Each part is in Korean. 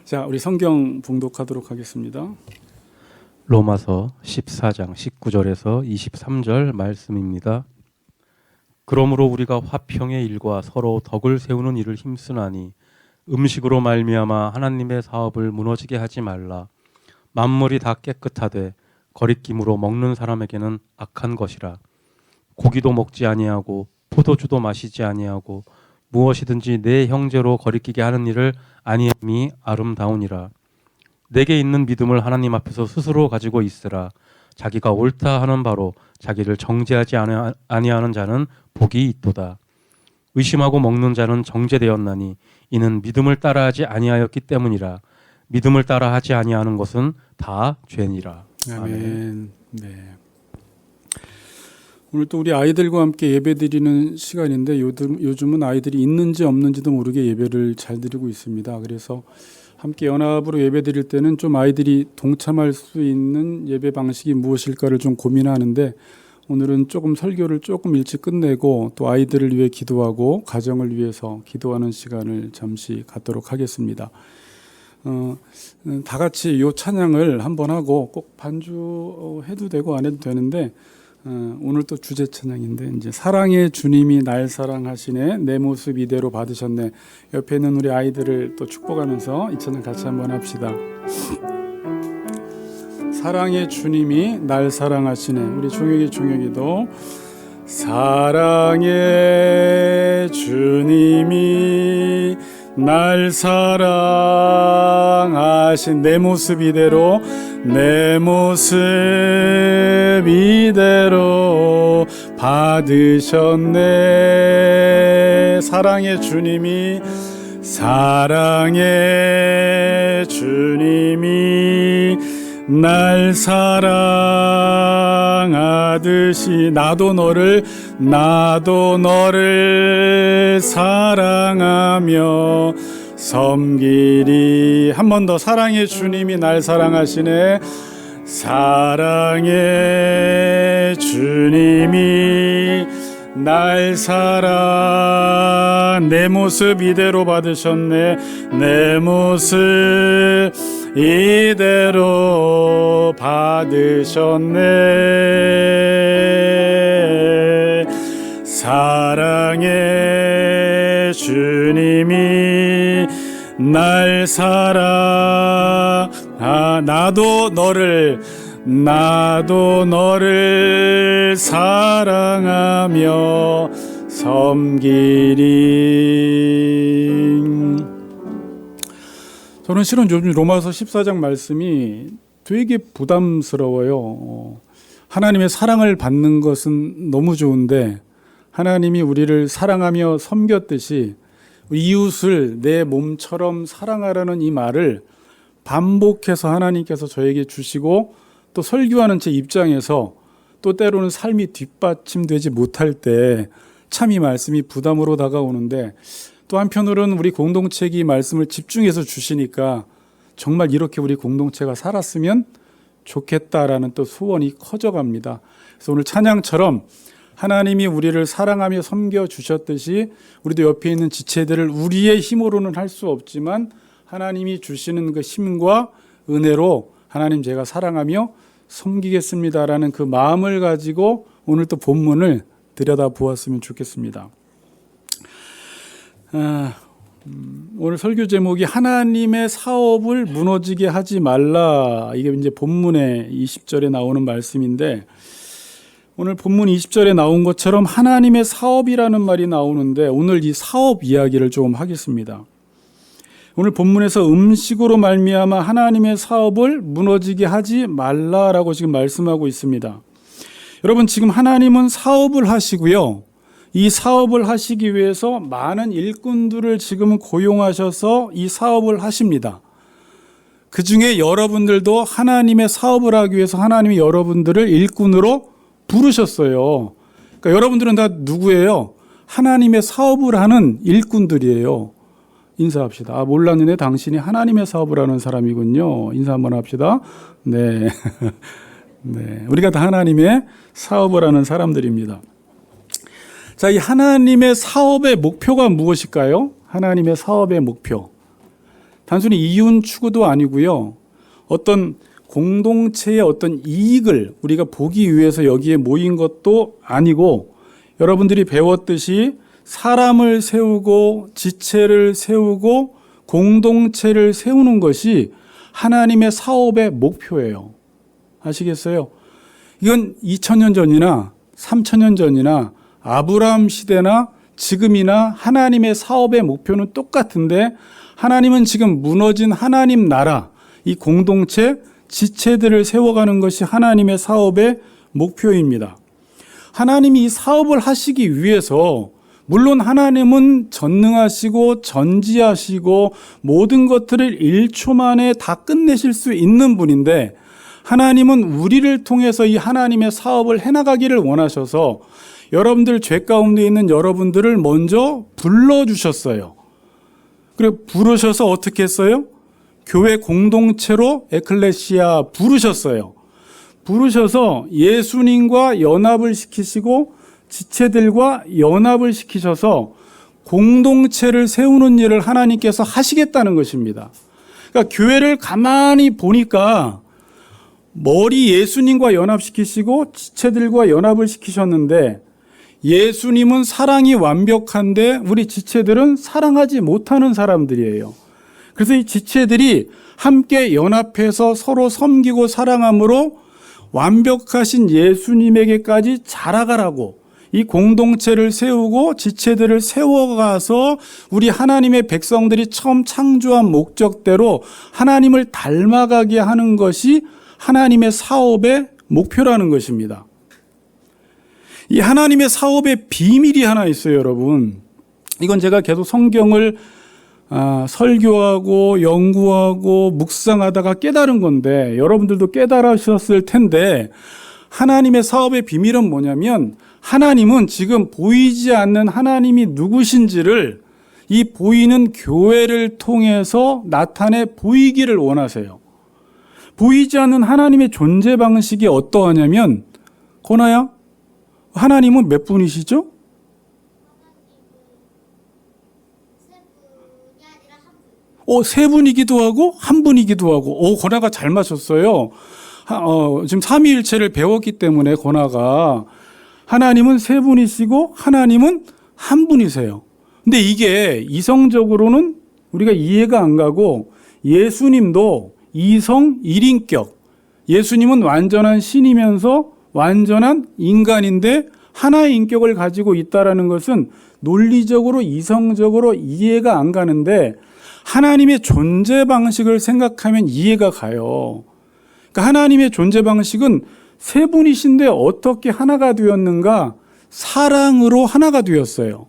자, 우리 성경 봉독하도록 하겠습니다. 로마서 14장 19절에서 23절 말씀입니다. 그러므로 우리가 화평의 일과 서로 덕을 세우는 일을 힘쓰나니 음식으로 말미암아 하나님의 사업을 무너지게 하지 말라. 만물이 다 깨끗하되 거리낌으로 먹는 사람에게는 악한 것이라. 고기도 먹지 아니하고 포도주도 마시지 아니하고 무엇이든지 내 형제로 거리끼게 하는 일을 아니함이 아름다우니라. 내게 있는 믿음을 하나님 앞에서 스스로 가지고 있으라. 자기가 옳다 하는 바로 자기를 정죄하지 아니하는 자는 복이 있도다. 의심하고 먹는 자는 정죄되었나니 이는 믿음을 따라하지 아니하였기 때문이라. 믿음을 따라하지 아니하는 것은 다 죄니라. 아멘. 네. 오늘 또 우리 아이들과 함께 예배드리는 시간인데 요즘은 아이들이 있는지 없는지도 모르게 예배를 잘 드리고 있습니다. 그래서 함께 연합으로 예배드릴 때는 좀 아이들이 동참할 수 있는 예배 방식이 무엇일까를 좀 고민하는데, 오늘은 조금 설교를 조금 일찍 끝내고 또 아이들을 위해 기도하고 가정을 위해서 기도하는 시간을 잠시 갖도록 하겠습니다. 다 같이 이 찬양을 한번 하고, 꼭 반주 해도 되고 안 해도 되는데, 오늘 또 주제 찬양인데, 이제 사랑의 주님이 날 사랑하시네, 내 모습 이대로 받으셨네. 옆에 있는 우리 아이들을 또 축복하면서 이 찬양 같이 한번 합시다. 사랑의 주님이 날 사랑하시네. 우리 종혁이도 사랑의 주님이 날 사랑하신 내 모습 이대로, 내 모습 이대로 받으셨네. 사랑의 주님이, 사랑의 주님이 날 사랑하듯이 나도 너를 사랑하며 섬기리. 한 번 더. 사랑의 주님이 날 사랑하시네. 사랑의 주님이 날 사랑, 내 모습 이대로 받으셨네. 내 모습 이대로 받으셨네. 사랑의 주님이 날 나도 너를 사랑하며 섬기리. 저는 실은 요즘 로마서 14장 말씀이 되게 부담스러워요. 하나님의 사랑을 받는 것은 너무 좋은데, 하나님이 우리를 사랑하며 섬겼듯이 이웃을 내 몸처럼 사랑하라는 이 말을 반복해서 하나님께서 저에게 주시고, 또 설교하는 제 입장에서 또 때로는 삶이 뒷받침되지 못할 때 참 이 말씀이 부담으로 다가오는데, 또 한편으로는 우리 공동체가 이 말씀을 집중해서 주시니까 정말 이렇게 우리 공동체가 살았으면 좋겠다라는 또 소원이 커져갑니다. 그래서 오늘 찬양처럼 하나님이 우리를 사랑하며 섬겨주셨듯이 우리도 옆에 있는 지체들을 우리의 힘으로는 할 수 없지만 하나님이 주시는 그 힘과 은혜로 하나님 제가 사랑하며 섬기겠습니다라는 그 마음을 가지고 오늘 또 본문을 들여다보았으면 좋겠습니다. 오늘 설교 제목이 하나님의 사업을 무너지게 하지 말라. 이게 이제 본문의 20절에 나오는 말씀인데, 오늘 본문 20절에 나온 것처럼 하나님의 사업이라는 말이 나오는데, 오늘 이 사업 이야기를 좀 하겠습니다. 오늘 본문에서 음식으로 말미암아 하나님의 사업을 무너지게 하지 말라라고 지금 말씀하고 있습니다. 여러분, 지금 하나님은 사업을 하시고요, 이 사업을 하시기 위해서 많은 일꾼들을 지금 고용하셔서 이 사업을 하십니다. 그 중에 여러분들도 하나님의 사업을 하기 위해서 하나님이 여러분들을 일꾼으로 부르셨어요. 그러니까 여러분들은 다 누구예요? 하나님의 사업을 하는 일꾼들이에요. 인사합시다. 몰랐는데 당신이 하나님의 사업을 하는 사람이군요. 인사 한번 합시다. 네. 네. 우리가 다 하나님의 사업을 하는 사람들입니다. 자, 이 하나님의 사업의 목표가 무엇일까요? 하나님의 사업의 목표. 단순히 이윤 추구도 아니고요. 어떤 공동체의 어떤 이익을 우리가 보기 위해서 여기에 모인 것도 아니고, 여러분들이 배웠듯이 사람을 세우고 지체를 세우고 공동체를 세우는 것이 하나님의 사업의 목표예요. 아시겠어요? 이건 2000년 전이나 3000년 전이나 아브라함 시대나 지금이나 하나님의 사업의 목표는 똑같은데, 하나님은 지금 무너진 하나님 나라, 이 공동체, 지체들을 세워가는 것이 하나님의 사업의 목표입니다. 하나님이 이 사업을 하시기 위해서, 물론 하나님은 전능하시고 전지하시고 모든 것들을 1초 만에 다 끝내실 수 있는 분인데, 하나님은 우리를 통해서 이 하나님의 사업을 해나가기를 원하셔서 여러분들 죄 가운데 있는 여러분들을 먼저 불러주셨어요. 그리고 부르셔서 어떻게 했어요? 교회 공동체로 에클레시아 부르셨어요. 부르셔서 예수님과 연합을 시키시고 지체들과 연합을 시키셔서 공동체를 세우는 일을 하나님께서 하시겠다는 것입니다. 그러니까 교회를 가만히 보니까 머리 예수님과 연합시키시고 지체들과 연합을 시키셨는데, 예수님은 사랑이 완벽한데 우리 지체들은 사랑하지 못하는 사람들이에요. 그래서 이 지체들이 함께 연합해서 서로 섬기고 사랑함으로 완벽하신 예수님에게까지 자라가라고, 이 공동체를 세우고 지체들을 세워가서 우리 하나님의 백성들이 처음 창조한 목적대로 하나님을 닮아가게 하는 것이 하나님의 사업의 목표라는 것입니다. 이 하나님의 사업의 비밀이 하나 있어요, 여러분. 이건 제가 계속 성경을 설교하고 연구하고 묵상하다가 깨달은 건데, 여러분들도 깨달으셨을 텐데, 하나님의 사업의 비밀은 뭐냐면, 하나님은 지금 보이지 않는 하나님이 누구신지를 이 보이는 교회를 통해서 나타내 보이기를 원하세요. 보이지 않는 하나님의 존재 방식이 어떠하냐면, 고나야, 하나님은 몇 분이시죠? 세 분이기도 하고 한 분이기도 하고. 고나가 잘 맞췄어요. 지금 삼위일체를 배웠기 때문에 고나가, 하나님은 세 분이시고 하나님은 한 분이세요. 근데 이게 이성적으로는 우리가 이해가 안 가고, 예수님도 이성 1인격, 예수님은 완전한 신이면서 완전한 인간인데 하나의 인격을 가지고 있다라는 것은 논리적으로 이성적으로 이해가 안 가는데, 하나님의 존재 방식을 생각하면 이해가 가요. 그러니까 하나님의 존재 방식은 세 분이신데 어떻게 하나가 되었는가? 사랑으로 하나가 되었어요.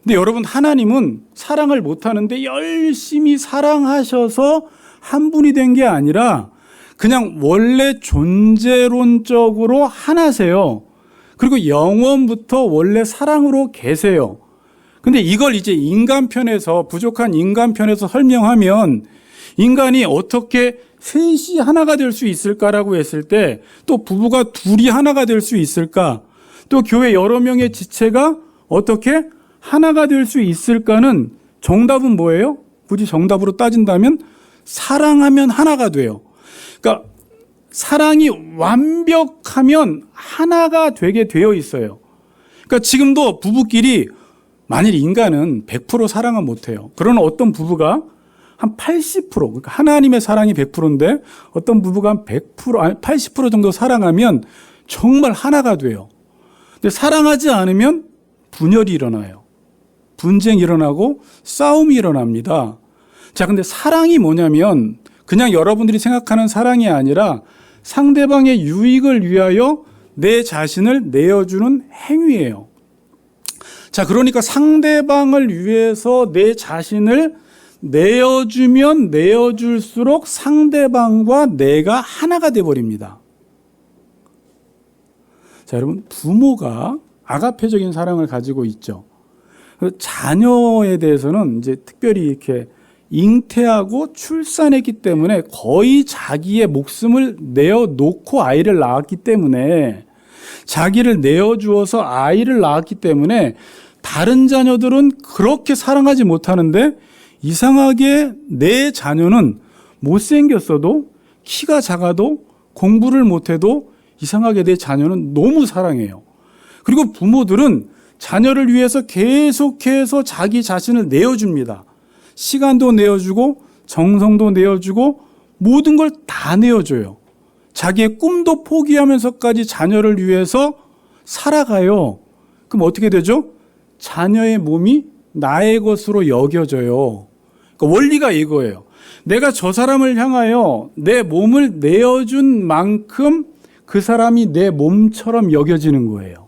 근데 여러분, 하나님은 사랑을 못하는데 열심히 사랑하셔서 한 분이 된 게 아니라 그냥 원래 존재론적으로 하나세요. 그리고 영원부터 원래 사랑으로 계세요. 근데 이걸 이제 인간편에서, 부족한 인간편에서 설명하면 인간이 어떻게 셋이 하나가 될 수 있을까라고 했을 때, 또 부부가 둘이 하나가 될 수 있을까? 또 교회 여러 명의 지체가 어떻게 하나가 될 수 있을까는 정답은 뭐예요? 굳이 정답으로 따진다면 사랑하면 하나가 돼요. 그러니까 사랑이 완벽하면 하나가 되게 되어 있어요. 그러니까 지금도 부부끼리, 만일 인간은 100% 사랑은 못해요. 그러나 어떤 부부가 한 80%, 그러니까 하나님의 사랑이 100%인데 어떤 부부가 한 100%, 아니 80% 정도 사랑하면 정말 하나가 돼요. 근데 사랑하지 않으면 분열이 일어나요. 분쟁이 일어나고 싸움이 일어납니다. 자, 근데 사랑이 뭐냐면 그냥 여러분들이 생각하는 사랑이 아니라 상대방의 유익을 위하여 내 자신을 내어주는 행위예요. 자, 그러니까 상대방을 위해서 내 자신을 내어주면 내어줄수록 상대방과 내가 하나가 돼버립니다. 자, 여러분, 부모가 아가페적인 사랑을 가지고 있죠. 자녀에 대해서는 이제 특별히 이렇게 잉태하고 출산했기 때문에 거의 자기의 목숨을 내어놓고 아이를 낳았기 때문에, 자기를 내어주어서 아이를 낳았기 때문에 다른 자녀들은 그렇게 사랑하지 못하는데 이상하게 내 자녀는 못생겼어도 키가 작아도 공부를 못해도 이상하게 내 자녀는 너무 사랑해요. 그리고 부모들은 자녀를 위해서 계속해서 자기 자신을 내어줍니다. 시간도 내어주고 정성도 내어주고 모든 걸 다 내어줘요. 자기의 꿈도 포기하면서까지 자녀를 위해서 살아가요. 그럼 어떻게 되죠? 자녀의 몸이 나의 것으로 여겨져요. 그러니까 원리가 이거예요. 내가 저 사람을 향하여 내 몸을 내어준 만큼 그 사람이 내 몸처럼 여겨지는 거예요.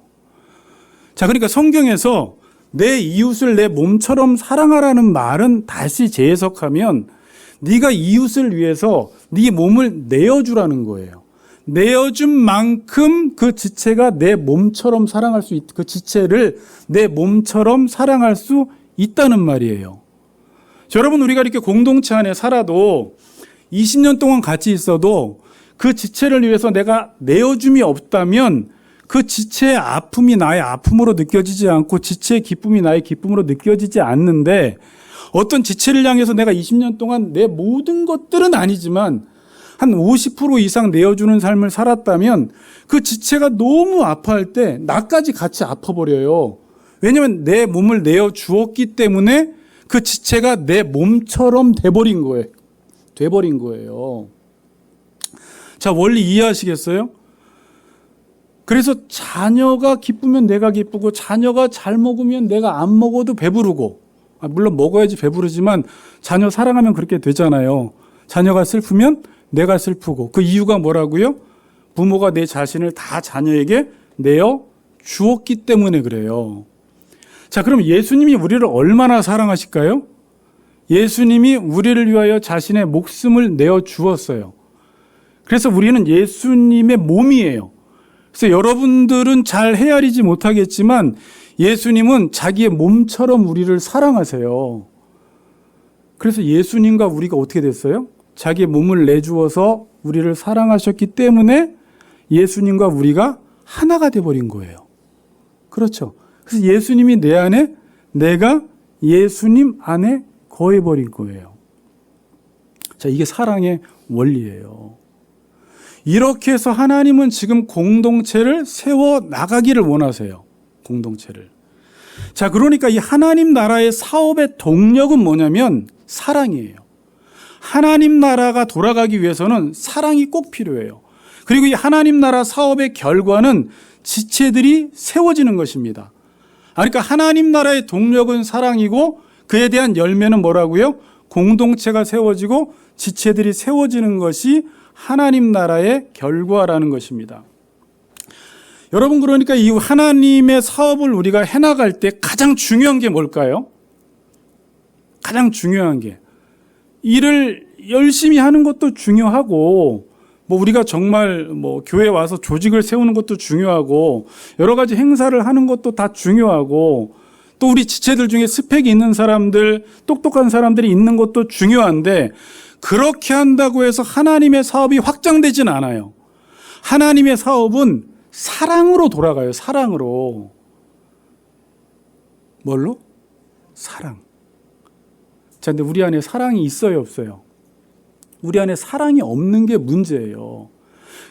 자, 그러니까 성경에서 내 이웃을 내 몸처럼 사랑하라는 말은 다시 재해석하면 네가 이웃을 위해서 네 몸을 내어주라는 거예요. 내어준 만큼 그 지체가 내 몸처럼 사랑할 수 그 지체를 내 몸처럼 사랑할 수 있다는 말이에요. 자, 여러분, 우리가 이렇게 공동체 안에 살아도 20년 동안 같이 있어도 그 지체를 위해서 내가 내어줌이 없다면 그 지체의 아픔이 나의 아픔으로 느껴지지 않고 지체의 기쁨이 나의 기쁨으로 느껴지지 않는데, 어떤 지체를 향해서 내가 20년 동안 내 모든 것들은 아니지만 한 50% 이상 내어주는 삶을 살았다면 그 지체가 너무 아파할 때 나까지 같이 아파버려요. 왜냐하면 내 몸을 내어주었기 때문에 그 지체가 내 몸처럼 돼버린 거예요. 자, 원리 이해하시겠어요? 그래서 자녀가 기쁘면 내가 기쁘고 자녀가 잘 먹으면 내가 안 먹어도 배부르고, 물론 먹어야지 배부르지만 자녀 사랑하면 그렇게 되잖아요. 자녀가 슬프면 내가 슬프고. 그 이유가 뭐라고요? 부모가 내 자신을 다 자녀에게 내어 주었기 때문에 그래요. 자, 그럼 예수님이 우리를 얼마나 사랑하실까요? 예수님이 우리를 위하여 자신의 목숨을 내어 주었어요. 그래서 우리는 예수님의 몸이에요. 그래서 여러분들은 잘 헤아리지 못하겠지만 예수님은 자기의 몸처럼 우리를 사랑하세요. 그래서 예수님과 우리가 어떻게 됐어요? 자기의 몸을 내주어서 우리를 사랑하셨기 때문에 예수님과 우리가 하나가 돼버린 거예요. 그렇죠. 그래서 예수님이 내 안에, 내가 예수님 안에 거해버린 거예요. 자, 이게 사랑의 원리예요. 이렇게 해서 하나님은 지금 공동체를 세워 나가기를 원하세요. 공동체를. 자, 그러니까 이 하나님 나라의 사업의 동력은 뭐냐면 사랑이에요. 하나님 나라가 돌아가기 위해서는 사랑이 꼭 필요해요. 그리고 이 하나님 나라 사업의 결과는 지체들이 세워지는 것입니다. 그러니까 하나님 나라의 동력은 사랑이고 그에 대한 열매는 뭐라고요? 공동체가 세워지고 지체들이 세워지는 것이 하나님 나라의 결과라는 것입니다. 여러분, 그러니까 이 하나님의 사업을 우리가 해나갈 때 가장 중요한 게 뭘까요? 가장 중요한 게 일을 열심히 하는 것도 중요하고, 우리가 정말 교회에 와서 조직을 세우는 것도 중요하고, 여러 가지 행사를 하는 것도 다 중요하고, 또 우리 지체들 중에 스펙이 있는 사람들, 똑똑한 사람들이 있는 것도 중요한데, 그렇게 한다고 해서 하나님의 사업이 확장되진 않아요. 하나님의 사업은 사랑으로 돌아가요. 사랑으로. 뭘로? 사랑. 자, 근데 우리 안에 사랑이 있어요, 없어요? 우리 안에 사랑이 없는 게 문제예요.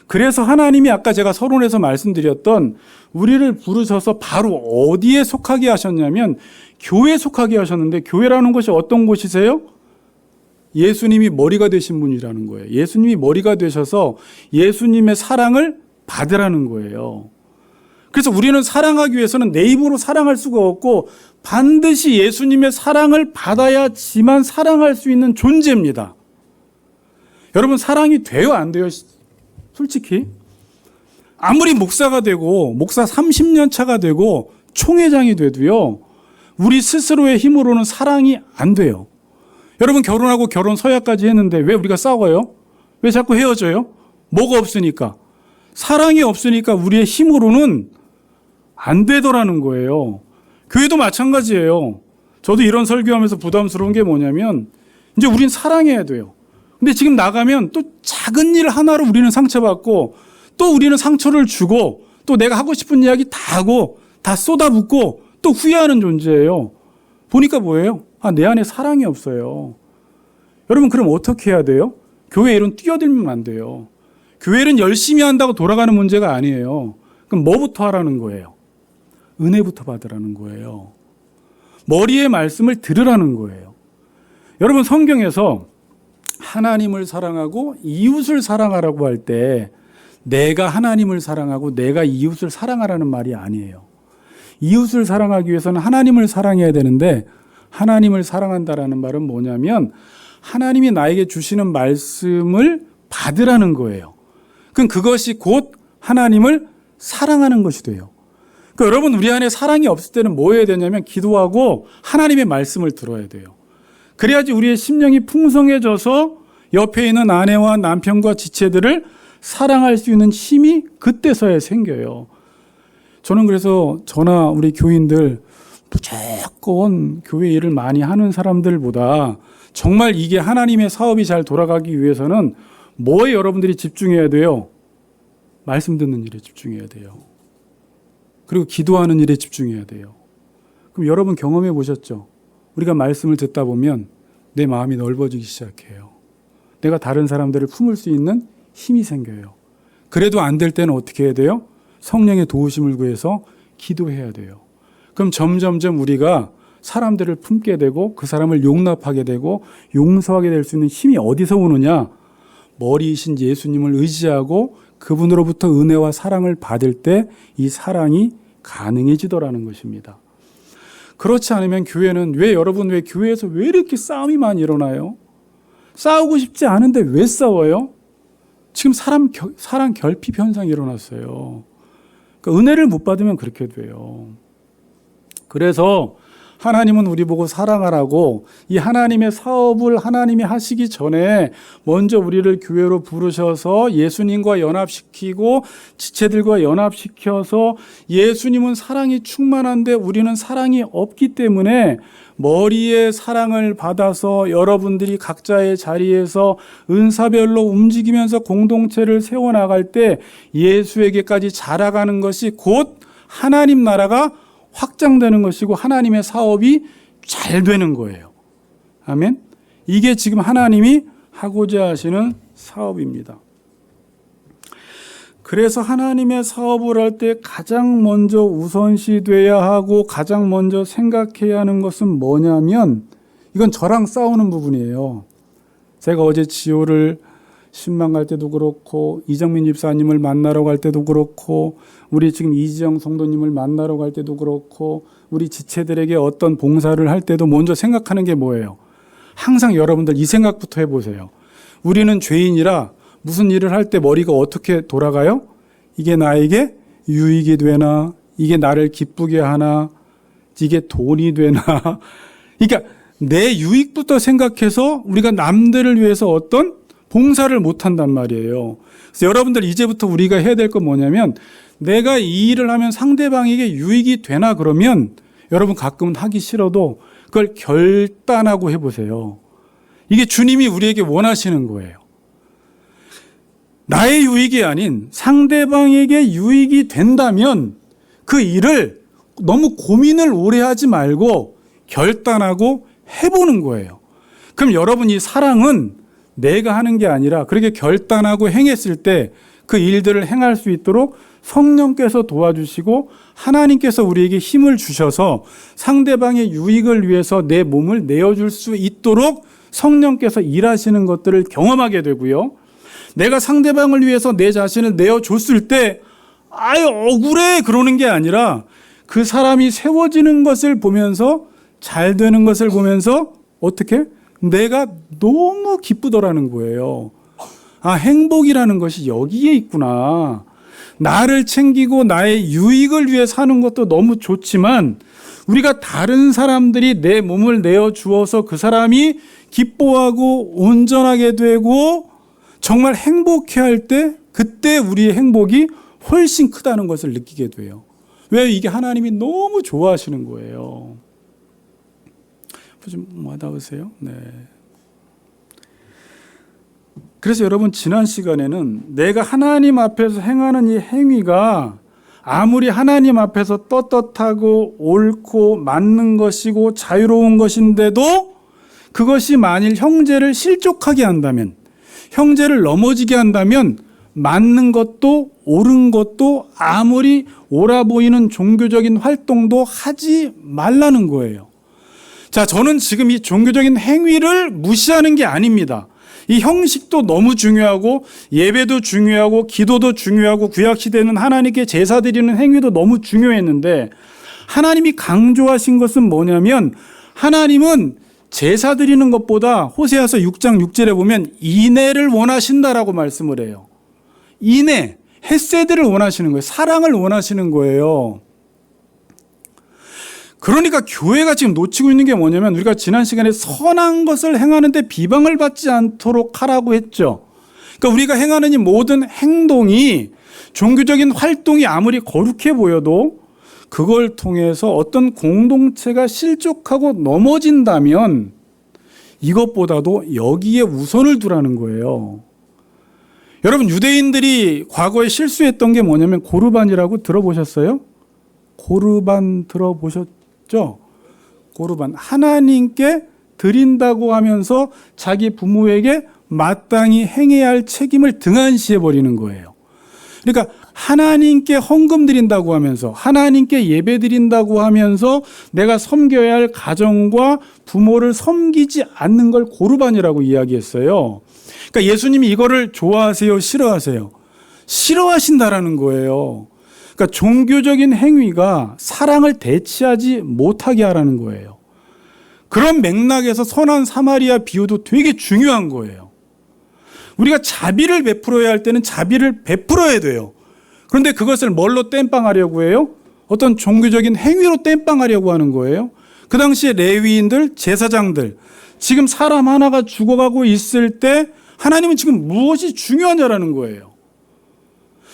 그래서 하나님이 아까 제가 서론에서 말씀드렸던 우리를 부르셔서 바로 어디에 속하게 하셨냐면 교회에 속하게 하셨는데, 교회라는 것이 어떤 곳이세요? 예수님이 머리가 되신 분이라는 거예요. 예수님이 머리가 되셔서 예수님의 사랑을 받으라는 거예요. 그래서 우리는 사랑하기 위해서는 내 입으로 사랑할 수가 없고 반드시 예수님의 사랑을 받아야지만 사랑할 수 있는 존재입니다. 여러분, 사랑이 돼요, 안 돼요? 솔직히 아무리 목사가 되고 목사 30년 차가 되고 총회장이 돼도요, 우리 스스로의 힘으로는 사랑이 안 돼요. 여러분, 결혼하고 결혼 서약까지 했는데 왜 우리가 싸워요? 왜 자꾸 헤어져요? 뭐가 없으니까. 사랑이 없으니까 우리의 힘으로는 안 되더라는 거예요. 교회도 마찬가지예요. 저도 이런 설교하면서 부담스러운 게 뭐냐면 이제 우린 사랑해야 돼요. 근데 지금 나가면 또 작은 일 하나로 우리는 상처받고 또 우리는 상처를 주고 또 내가 하고 싶은 이야기 다 하고 다 쏟아붓고 또 후회하는 존재예요. 보니까 뭐예요? 내 안에 사랑이 없어요. 여러분, 그럼 어떻게 해야 돼요? 교회 일은 뛰어들면 안 돼요. 교회는 열심히 한다고 돌아가는 문제가 아니에요. 그럼 뭐부터 하라는 거예요? 은혜부터 받으라는 거예요. 머리의 말씀을 들으라는 거예요. 여러분, 성경에서 하나님을 사랑하고 이웃을 사랑하라고 할 때 내가 하나님을 사랑하고 내가 이웃을 사랑하라는 말이 아니에요. 이웃을 사랑하기 위해서는 하나님을 사랑해야 되는데, 하나님을 사랑한다라는 말은 뭐냐면 하나님이 나에게 주시는 말씀을 받으라는 거예요. 그럼 그것이 곧 하나님을 사랑하는 것이 돼요. 그러니까 여러분, 우리 안에 사랑이 없을 때는 뭐 해야 되냐면 기도하고 하나님의 말씀을 들어야 돼요. 그래야지 우리의 심령이 풍성해져서 옆에 있는 아내와 남편과 지체들을 사랑할 수 있는 힘이 그때서야 생겨요. 저는 그래서 저나 우리 교인들 무조건 교회 일을 많이 하는 사람들보다 정말 이게 하나님의 사업이 잘 돌아가기 위해서는 뭐에 여러분들이 집중해야 돼요? 말씀 듣는 일에 집중해야 돼요. 그리고 기도하는 일에 집중해야 돼요. 그럼 여러분 경험해 보셨죠? 우리가 말씀을 듣다 보면 내 마음이 넓어지기 시작해요. 내가 다른 사람들을 품을 수 있는 힘이 생겨요. 그래도 안 될 때는 어떻게 해야 돼요? 성령의 도우심을 구해서 기도해야 돼요. 그럼 점점점 우리가 사람들을 품게 되고 그 사람을 용납하게 되고 용서하게 될 수 있는 힘이 어디서 오느냐? 머리이신 예수님을 의지하고 그분으로부터 은혜와 사랑을 받을 때 이 사랑이 가능해지더라는 것입니다. 그렇지 않으면 교회는 왜 교회에서 왜 이렇게 싸움이 많이 일어나요? 싸우고 싶지 않은데 왜 싸워요? 지금 사랑 결핍 현상이 일어났어요. 그러니까 은혜를 못 받으면 그렇게 돼요. 그래서 하나님은 우리 보고 사랑하라고 이 하나님의 사업을 하나님이 하시기 전에 먼저 우리를 교회로 부르셔서 예수님과 연합시키고 지체들과 연합시켜서 예수님은 사랑이 충만한데 우리는 사랑이 없기 때문에 머리에 사랑을 받아서 여러분들이 각자의 자리에서 은사별로 움직이면서 공동체를 세워나갈 때 예수에게까지 자라가는 것이 곧 하나님 나라가 확장되는 것이고 하나님의 사업이 잘 되는 거예요. 아멘. 이게 지금 하나님이 하고자 하시는 사업입니다. 그래서 하나님의 사업을 할 때 가장 먼저 우선시돼야 하고 가장 먼저 생각해야 하는 것은 뭐냐면 이건 저랑 싸우는 부분이에요. 제가 어제 지호를 신방 갈 때도 그렇고 이정민 집사님을 만나러 갈 때도 그렇고 우리 지금 이지영 성도님을 만나러 갈 때도 그렇고 우리 지체들에게 어떤 봉사를 할 때도 먼저 생각하는 게 뭐예요? 항상 여러분들 이 생각부터 해보세요. 우리는 죄인이라 무슨 일을 할 때 머리가 어떻게 돌아가요? 이게 나에게 유익이 되나? 이게 나를 기쁘게 하나? 이게 돈이 되나? 그러니까 내 유익부터 생각해서 우리가 남들을 위해서 어떤 봉사를 못한단 말이에요. 그래서 여러분들 이제부터 우리가 해야 될 건 뭐냐면 내가 이 일을 하면 상대방에게 유익이 되나 그러면 여러분 가끔은 하기 싫어도 그걸 결단하고 해보세요. 이게 주님이 우리에게 원하시는 거예요. 나의 유익이 아닌 상대방에게 유익이 된다면 그 일을 너무 고민을 오래 하지 말고 결단하고 해보는 거예요. 그럼 여러분 이 사랑은 내가 하는 게 아니라 그렇게 결단하고 행했을 때 그 일들을 행할 수 있도록 성령께서 도와주시고 하나님께서 우리에게 힘을 주셔서 상대방의 유익을 위해서 내 몸을 내어줄 수 있도록 성령께서 일하시는 것들을 경험하게 되고요. 내가 상대방을 위해서 내 자신을 내어줬을 때 아유 억울해 그러는 게 아니라 그 사람이 세워지는 것을 보면서 잘 되는 것을 보면서 어떻게? 내가 너무 기쁘더라는 거예요. 아, 행복이라는 것이 여기에 있구나. 나를 챙기고 나의 유익을 위해 사는 것도 너무 좋지만 우리가 다른 사람들이 내 몸을 내어주어서 그 사람이 기뻐하고 온전하게 되고 정말 행복해할 때 그때 우리의 행복이 훨씬 크다는 것을 느끼게 돼요. 왜? 이게 하나님이 너무 좋아하시는 거예요. 좀 와닿으세요? 네. 그래서 여러분 지난 시간에는 내가 하나님 앞에서 행하는 이 행위가 아무리 하나님 앞에서 떳떳하고 옳고 맞는 것이고 자유로운 것인데도 그것이 만일 형제를 실족하게 한다면, 형제를 넘어지게 한다면 맞는 것도 옳은 것도 아무리 옳아 보이는 종교적인 활동도 하지 말라는 거예요. 자, 저는 지금 이 종교적인 행위를 무시하는 게 아닙니다. 이 형식도 너무 중요하고 예배도 중요하고 기도도 중요하고 구약시대는 하나님께 제사 드리는 행위도 너무 중요했는데, 하나님이 강조하신 것은 뭐냐면, 하나님은 제사 드리는 것보다 호세아서 6장 6절에 보면 인애를 원하신다라고 말씀을 해요. 인애, 헤세드를 원하시는 거예요. 사랑을 원하시는 거예요. 그러니까 교회가 지금 놓치고 있는 게 뭐냐면, 우리가 지난 시간에 선한 것을 행하는데 비방을 받지 않도록 하라고 했죠. 그러니까 우리가 행하는 이 모든 행동이, 종교적인 활동이 아무리 거룩해 보여도 그걸 통해서 어떤 공동체가 실족하고 넘어진다면 이것보다도 여기에 우선을 두라는 거예요. 여러분, 유대인들이 과거에 실수했던 게 뭐냐면 고르반이라고 들어보셨어요? 고르반 들어보셨죠? 고르반, 하나님께 드린다고 하면서 자기 부모에게 마땅히 행해야 할 책임을 등한시해 버리는 거예요. 그러니까 하나님께 헌금 드린다고 하면서, 하나님께 예배 드린다고 하면서 내가 섬겨야 할 가정과 부모를 섬기지 않는 걸 고르반이라고 이야기했어요. 그러니까 예수님이 이거를 좋아하세요, 싫어하세요? 싫어하신다라는 거예요. 그러니까 종교적인 행위가 사랑을 대체하지 못하게 하라는 거예요. 그런 맥락에서 선한 사마리아 비유도 되게 중요한 거예요. 우리가 자비를 베풀어야 할 때는 자비를 베풀어야 돼요. 그런데 그것을 뭘로 땜빵하려고 해요? 어떤 종교적인 행위로 땜빵하려고 하는 거예요. 그 당시에 레위인들, 제사장들, 지금 사람 하나가 죽어가고 있을 때 하나님은 지금 무엇이 중요하냐라는 거예요.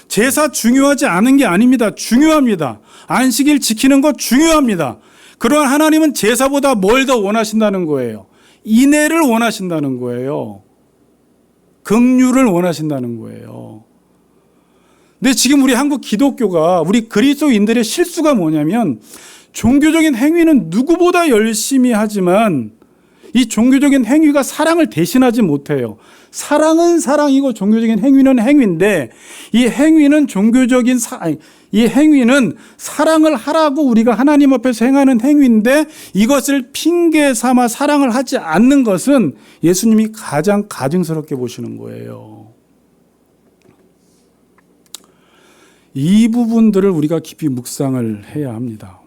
제사 중요하지 않은 게 아닙니다. 중요합니다. 안식일 지키는 거 중요합니다. 그러나 하나님은 제사보다 뭘 더 원하신다는 거예요? 인애를 원하신다는 거예요. 긍휼을 원하신다는 거예요. 근데 지금 우리 한국 기독교가, 우리 그리스도인들의 실수가 뭐냐면, 종교적인 행위는 누구보다 열심히 하지만 이 종교적인 행위가 사랑을 대신하지 못해요. 사랑은 사랑이고 종교적인 행위는 행위인데, 이 행위는 이 행위는 사랑을 하라고 우리가 하나님 앞에서 행하는 행위인데, 이것을 핑계 삼아 사랑을 하지 않는 것은 예수님이 가장 가증스럽게 보시는 거예요. 이 부분들을 우리가 깊이 묵상을 해야 합니다.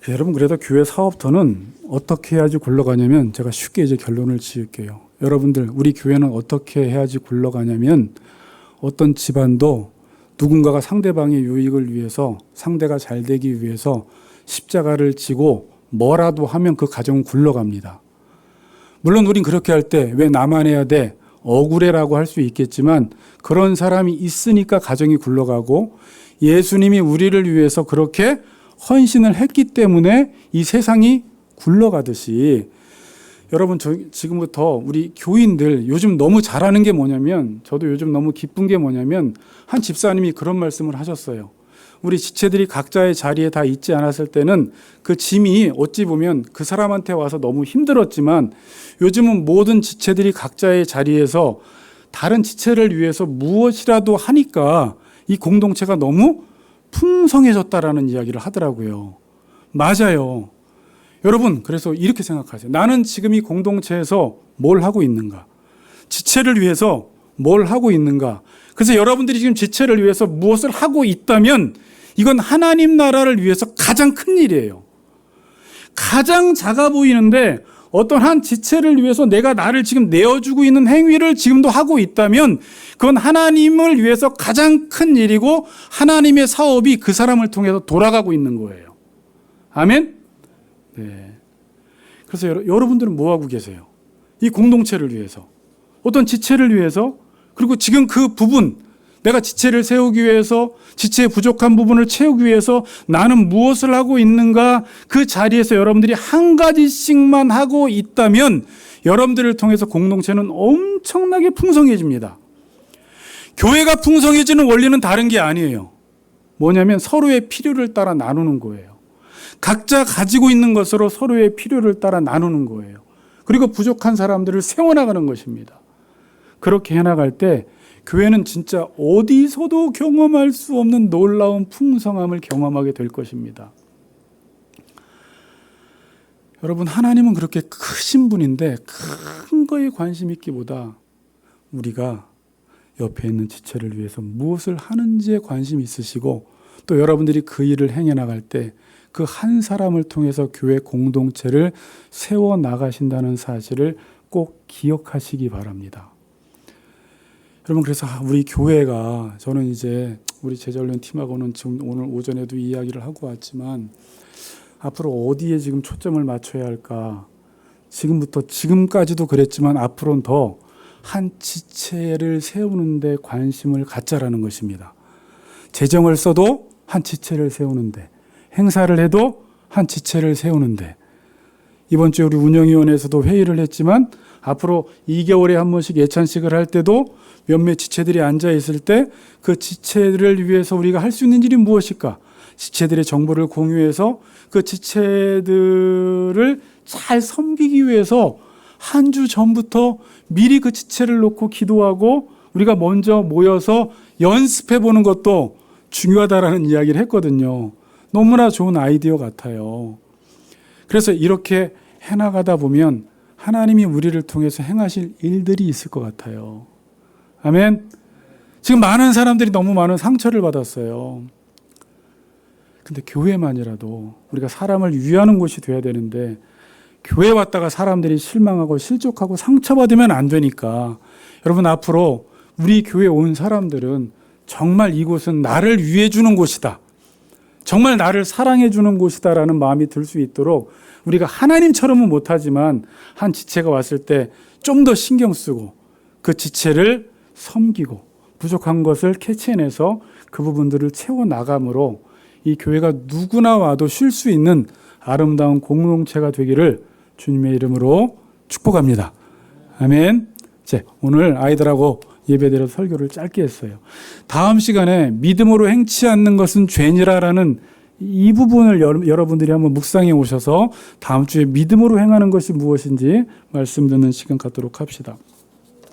여러분, 그래도 교회 사업터는 어떻게 해야지 굴러가냐면, 제가 쉽게 이제 결론을 지을게요. 여러분들, 우리 교회는 어떻게 해야지 굴러가냐면, 어떤 집안도 누군가가 상대방의 유익을 위해서, 상대가 잘 되기 위해서 십자가를 지고 뭐라도 하면 그 가정은 굴러갑니다. 물론 우린 그렇게 할 때 왜 나만 해야 돼? 억울해라고 할 수 있겠지만, 그런 사람이 있으니까 가정이 굴러가고, 예수님이 우리를 위해서 그렇게 헌신을 했기 때문에 이 세상이 굴러가듯이, 여러분, 지금부터 우리 교인들 요즘 너무 잘하는 게 뭐냐면, 저도 요즘 너무 기쁜 게 뭐냐면, 한 집사님이 그런 말씀을 하셨어요. 우리 지체들이 각자의 자리에 다 있지 않았을 때는 그 짐이 어찌 보면 그 사람한테 와서 너무 힘들었지만, 요즘은 모든 지체들이 각자의 자리에서 다른 지체를 위해서 무엇이라도 하니까 이 공동체가 너무 풍성해졌다라는 이야기를 하더라고요. 맞아요. 여러분, 그래서 이렇게 생각하세요. 나는 지금 이 공동체에서 뭘 하고 있는가? 지체를 위해서 뭘 하고 있는가? 그래서 여러분들이 지금 지체를 위해서 무엇을 하고 있다면 이건 하나님 나라를 위해서 가장 큰 일이에요. 가장 작아 보이는데 어떤 한 지체를 위해서 내가 나를 지금 내어주고 있는 행위를 지금도 하고 있다면 그건 하나님을 위해서 가장 큰 일이고, 하나님의 사업이 그 사람을 통해서 돌아가고 있는 거예요. 아멘? 네. 그래서 여러분들은 뭐 하고 계세요? 이 공동체를 위해서, 어떤 지체를 위해서, 그리고 지금 그 부분, 내가 지체를 세우기 위해서, 지체의 부족한 부분을 채우기 위해서 나는 무엇을 하고 있는가? 그 자리에서 여러분들이 한 가지씩만 하고 있다면 여러분들을 통해서 공동체는 엄청나게 풍성해집니다. 교회가 풍성해지는 원리는 다른 게 아니에요. 뭐냐면 서로의 필요를 따라 나누는 거예요. 각자 가지고 있는 것으로 서로의 필요를 따라 나누는 거예요. 그리고 부족한 사람들을 세워나가는 것입니다. 그렇게 해나갈 때 교회는 진짜 어디서도 경험할 수 없는 놀라운 풍성함을 경험하게 될 것입니다. 여러분, 하나님은 그렇게 크신 분인데 큰 거에 관심 있기보다 우리가 옆에 있는 지체를 위해서 무엇을 하는지에 관심이 있으시고, 또 여러분들이 그 일을 행해 나갈 때 그 한 사람을 통해서 교회 공동체를 세워 나가신다는 사실을 꼭 기억하시기 바랍니다. 여러분, 그래서 우리 교회가, 저는 이제 우리 제자훈련 팀하고는 지금 오늘 오전에도 이야기를 하고 왔지만 앞으로 어디에 지금 초점을 맞춰야 할까? 지금까지도 그랬지만 앞으로는 더 한 지체를 세우는 데 관심을 갖자라는 것입니다. 재정을 써도 한 지체를 세우는데, 행사를 해도 한 지체를 세우는데, 이번 주에 우리 운영위원회에서도 회의를 했지만 앞으로 2개월에 한 번씩 예찬식을 할 때도 몇몇 지체들이 앉아 있을 때 그 지체들을 위해서 우리가 할 수 있는 일이 무엇일까? 지체들의 정보를 공유해서 그 지체들을 잘 섬기기 위해서 한 주 전부터 미리 그 지체를 놓고 기도하고 우리가 먼저 모여서 연습해 보는 것도 중요하다라는 이야기를 했거든요. 너무나 좋은 아이디어 같아요. 그래서 이렇게 해나가다 보면 하나님이 우리를 통해서 행하실 일들이 있을 것 같아요. 아멘. 지금 많은 사람들이 너무 많은 상처를 받았어요. 근데 교회만이라도 우리가 사람을 위하는 곳이 돼야 되는데, 교회 왔다가 사람들이 실망하고 실족하고 상처받으면 안 되니까, 여러분, 앞으로 우리 교회 온 사람들은 정말 이곳은 나를 위해 주는 곳이다, 정말 나를 사랑해 주는 곳이다라는 마음이 들 수 있도록 우리가 하나님처럼은 못하지만 한 지체가 왔을 때 좀 더 신경 쓰고 그 지체를 섬기고 부족한 것을 캐치해내서 그 부분들을 채워나감으로 이 교회가 누구나 와도 쉴 수 있는 아름다운 공동체가 되기를 주님의 이름으로 축복합니다. 아멘. 자, 오늘 아이들하고 예배드려 설교를 짧게 했어요. 다음 시간에 믿음으로 행치 않는 것은 죄니라라는 이 부분을 여러분들이 한번 묵상해 오셔서 다음 주에 믿음으로 행하는 것이 무엇인지 말씀 듣는 시간 갖도록 합시다.